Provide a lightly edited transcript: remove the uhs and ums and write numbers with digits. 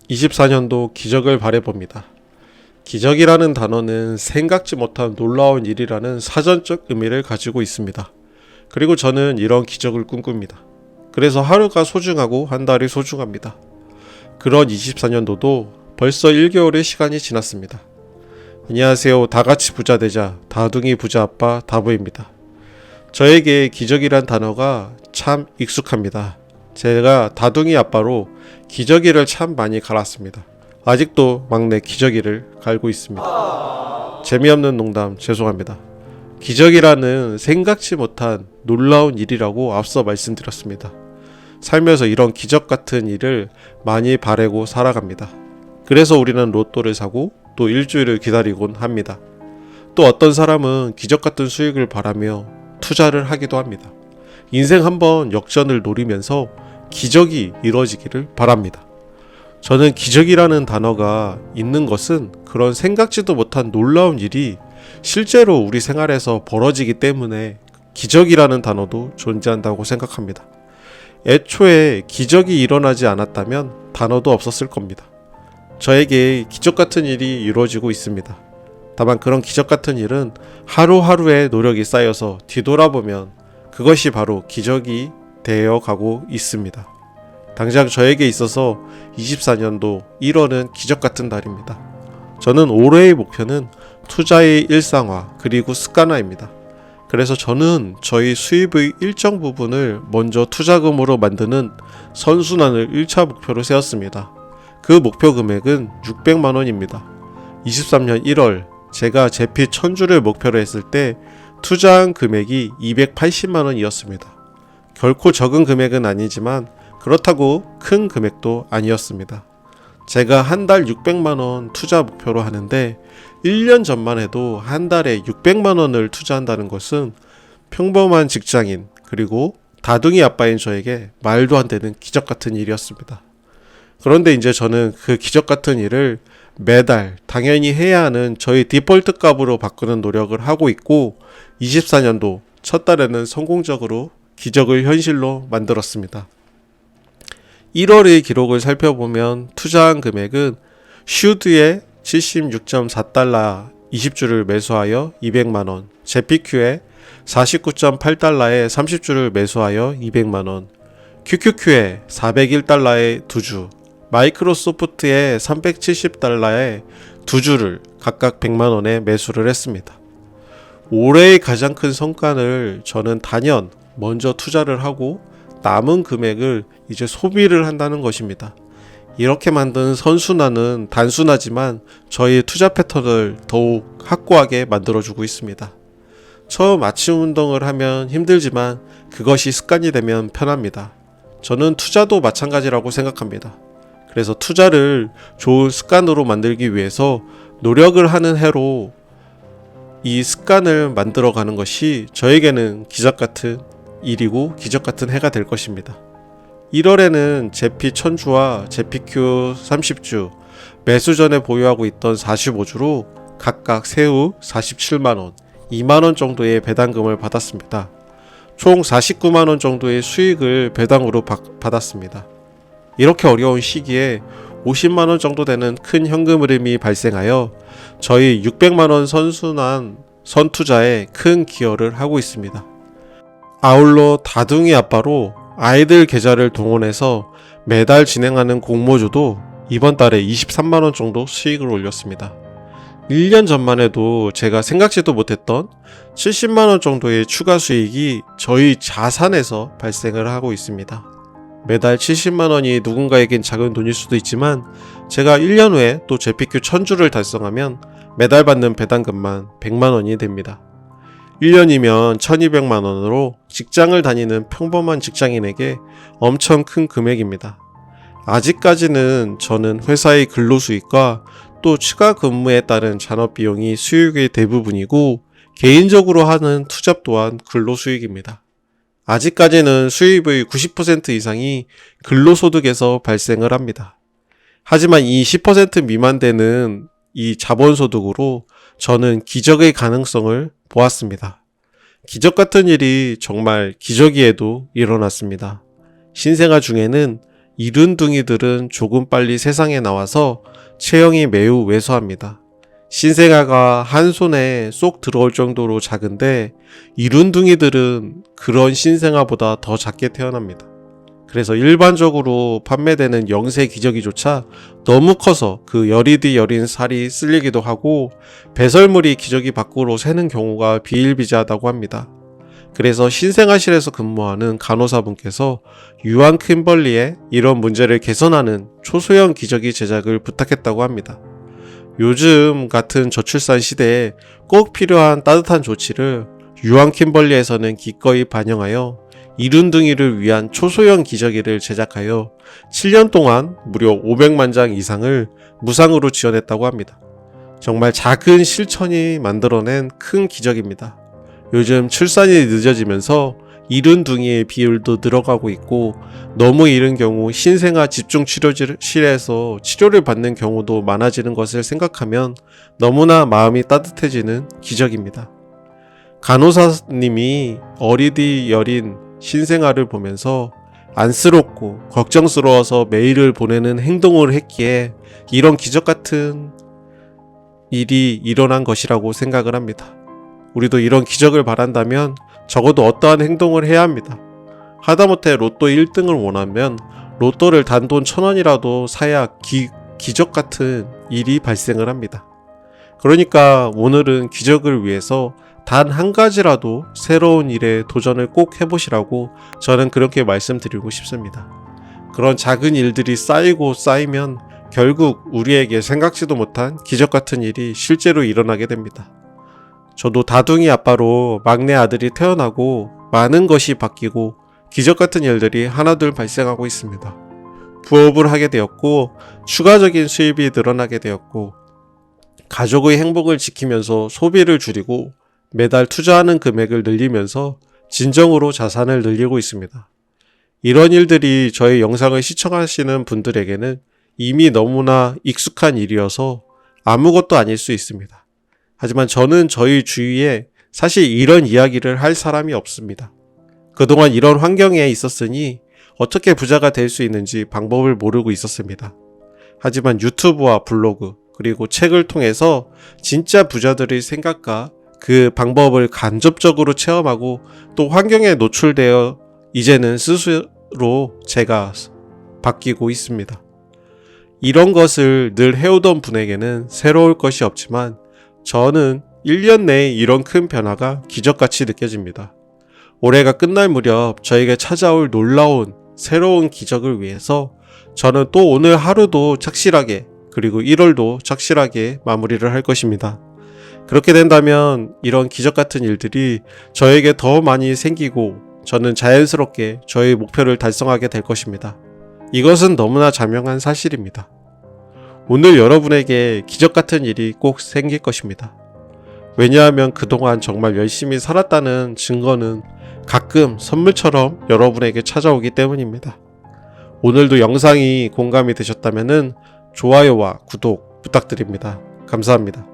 24년도 기적을 바라봅니다. 기적이라는 단어는 생각지 못한 놀라운 일이라는 사전적 의미를 가지고 있습니다. 그리고 저는 이런 기적을 꿈꿉니다. 그래서 하루가 소중하고 한 달이 소중합니다. 그런 24년도도 벌써 1개월의 시간이 지났습니다. 안녕하세요. 다같이 부자 되자 다둥이 부자 아빠 다부입니다. 저에게 기적이란 단어가 참 익숙합니다. 제가 다둥이 아빠로 기저귀를 참 많이 갈았습니다. 아직도 막내 기저귀를 갈고 있습니다. 재미없는 농담 죄송합니다. 기적이라는 생각지 못한 놀라운 일이라고 앞서 말씀드렸습니다. 살면서 이런 기적 같은 일을 많이 바라고 살아갑니다. 그래서 우리는 로또를 사고 또 일주일을 기다리곤 합니다. 또 어떤 사람은 기적 같은 수익을 바라며 투자를 하기도 합니다. 인생 한번 역전을 노리면서 기적이 이루어지기를 바랍니다. 저는 기적이라는 단어가 있는 것은 그런 생각지도 못한 놀라운 일이 실제로 우리 생활에서 벌어지기 때문에 기적이라는 단어도 존재한다고 생각합니다. 애초에 기적이 일어나지 않았다면 단어도 없었을 겁니다. 저에게 기적 같은 일이 이루어지고 있습니다. 다만 그런 기적 같은 일은 하루하루의 노력이 쌓여서 뒤돌아보면 그것이 바로 기적이 되어 가고 있습니다. 당장 저에게 있어서 24년도 1월은 기적 같은 달입니다. 저는 올해의 목표는 투자의 일상화 그리고 습관화입니다. 그래서 저는 저희 수입의 일정 부분을 먼저 투자금으로 만드는 선순환을 1차 목표로 세웠습니다. 그 목표 금액은 600만원입니다. 23년 1월 제가 제피 1000주를 목표로 했을 때 투자한 금액이 280만원이었습니다. 결코 적은 금액은 아니지만 그렇다고 큰 금액도 아니었습니다. 제가 한 달 600만원 투자 목표로 하는데 1년 전만 해도 한 달에 600만원을 투자한다는 것은 평범한 직장인 그리고 다둥이 아빠인 저에게 말도 안 되는 기적 같은 일이었습니다. 그런데 이제 저는 그 기적 같은 일을 매달 당연히 해야 하는 저희 디폴트 값으로 바꾸는 노력을 하고 있고 24년도 첫 달에는 성공적으로 기적을 현실로 만들었습니다. 1월의 기록을 살펴보면 투자한 금액은 슈드에 76.4달러 20주를 매수하여 200만원, 제피큐에 49.8달러에 30주를 매수하여 200만원, QQQ에 401달러에 2주, 마이크로소프트에 370달러에 2주를 각각 100만원에 매수를 했습니다. 올해의 가장 큰 성과를 저는 단연 먼저 투자를 하고 남은 금액을 이제 소비를 한다는 것입니다. 이렇게 만든 선순환은 단순하지만 저희 투자 패턴을 더욱 확고하게 만들어주고 있습니다. 처음 아침 운동을 하면 힘들지만 그것이 습관이 되면 편합니다. 저는 투자도 마찬가지라고 생각합니다. 그래서 투자를 좋은 습관으로 만들기 위해서 노력을 하는 해로 이 습관을 만들어가는 것이 저에게는 기적 같은 일이고 기적 같은 해가 될 것입니다. 1월에는 제피 1000주와 제피큐 30주, 매수 전에 보유하고 있던 45주로 각각 세후 47만원, 2만원 정도의 배당금을 받았습니다. 총 49만원 정도의 수익을 배당으로 받았습니다. 이렇게 어려운 시기에 50만원 정도 되는 큰 현금 흐름이 발생하여 저희 600만원 선순환 선투자에 큰 기여를 하고 있습니다. 아울러 다둥이 아빠로 아이들 계좌를 동원해서 매달 진행하는 공모주도 이번 달에 23만원 정도 수익을 올렸습니다. 1년 전만 해도 제가 생각지도 못했던 70만원 정도의 추가 수익이 저희 자산에서 발생을 하고 있습니다. 매달 70만원이 누군가에겐 작은 돈일 수도 있지만 제가 1년 후에 또 제피큐 1000주를 달성하면 매달 받는 배당금만 100만원이 됩니다. 1년이면 1200만원으로 직장을 다니는 평범한 직장인에게 엄청 큰 금액입니다. 아직까지는 저는 회사의 근로수익과 또 추가 근무에 따른 잔업비용이 수익의 대부분이고 개인적으로 하는 투잡 또한 근로수익입니다. 아직까지는 수입의 90% 이상이 근로소득에서 발생을 합니다. 하지만 이 10% 미만 되는 이 자본소득으로 저는 기적의 가능성을 보았습니다. 기적 같은 일이 정말 기적이에도 일어났습니다. 신생아 중에는 이룬둥이들은 조금 빨리 세상에 나와서 체형이 매우 왜소합니다. 신생아가 한 손에 쏙 들어올 정도로 작은데 이룬둥이들은 그런 신생아보다 더 작게 태어납니다. 그래서 일반적으로 판매되는 영세 기저귀조차 너무 커서 그 여리디 여린 살이 쓸리기도 하고 배설물이 기저귀 밖으로 새는 경우가 비일비재하다고 합니다. 그래서 신생아실에서 근무하는 간호사분께서 유한 킴벌리에 이런 문제를 개선하는 초소형 기저귀 제작을 부탁했다고 합니다. 요즘 같은 저출산 시대에 꼭 필요한 따뜻한 조치를 유한 킴벌리에서는 기꺼이 반영하여 이룬둥이를 위한 초소형 기저귀를 제작하여 7년 동안 무려 500만 장 이상을 무상으로 지원했다고 합니다. 정말 작은 실천이 만들어낸 큰 기적입니다. 요즘 출산이 늦어지면서 이룬둥이의 비율도 늘어가고 있고 너무 이른 경우 신생아 집중치료실에서 치료를 받는 경우도 많아지는 것을 생각하면 너무나 마음이 따뜻해지는 기적입니다. 간호사님이 어리디 여린 신생아를 보면서 안쓰럽고 걱정스러워서 메일을 보내는 행동을 했기에 이런 기적 같은 일이 일어난 것이라고 생각을 합니다. 우리도 이런 기적을 바란다면 적어도 어떠한 행동을 해야 합니다. 하다못해 로또 1등을 원하면 로또를 단돈 1,000원이라도 사야 기적 같은 일이 발생을 합니다. 그러니까 오늘은 기적을 위해서 단 한 가지라도 새로운 일에 도전을 꼭 해보시라고 저는 그렇게 말씀드리고 싶습니다. 그런 작은 일들이 쌓이고 쌓이면 결국 우리에게 생각지도 못한 기적 같은 일이 실제로 일어나게 됩니다. 저도 다둥이 아빠로 막내 아들이 태어나고 많은 것이 바뀌고 기적 같은 일들이 하나둘 발생하고 있습니다. 부업을 하게 되었고 추가적인 수입이 늘어나게 되었고 가족의 행복을 지키면서 소비를 줄이고 매달 투자하는 금액을 늘리면서 진정으로 자산을 늘리고 있습니다. 이런 일들이 저의 영상을 시청하시는 분들에게는 이미 너무나 익숙한 일이어서 아무것도 아닐 수 있습니다. 하지만 저는 저희 주위에 사실 이런 이야기를 할 사람이 없습니다. 그동안 이런 환경에 있었으니 어떻게 부자가 될 수 있는지 방법을 모르고 있었습니다. 하지만 유튜브와 블로그 그리고 책을 통해서 진짜 부자들의 생각과 그 방법을 간접적으로 체험하고 또 환경에 노출되어 이제는 스스로 제가 바뀌고 있습니다. 이런 것을 늘 해오던 분에게는 새로울 것이 없지만 저는 1년 내에 이런 큰 변화가 기적같이 느껴집니다. 올해가 끝날 무렵 저에게 찾아올 놀라운 새로운 기적을 위해서 저는 또 오늘 하루도 착실하게 그리고 1월도 착실하게 마무리를 할 것입니다. 그렇게 된다면 이런 기적 같은 일들이 저에게 더 많이 생기고 저는 자연스럽게 저의 목표를 달성하게 될 것입니다. 이것은 너무나 자명한 사실입니다. 오늘 여러분에게 기적 같은 일이 꼭 생길 것입니다. 왜냐하면 그동안 정말 열심히 살았다는 증거는 가끔 선물처럼 여러분에게 찾아오기 때문입니다. 오늘도 영상이 공감이 되셨다면 좋아요와 구독 부탁드립니다. 감사합니다.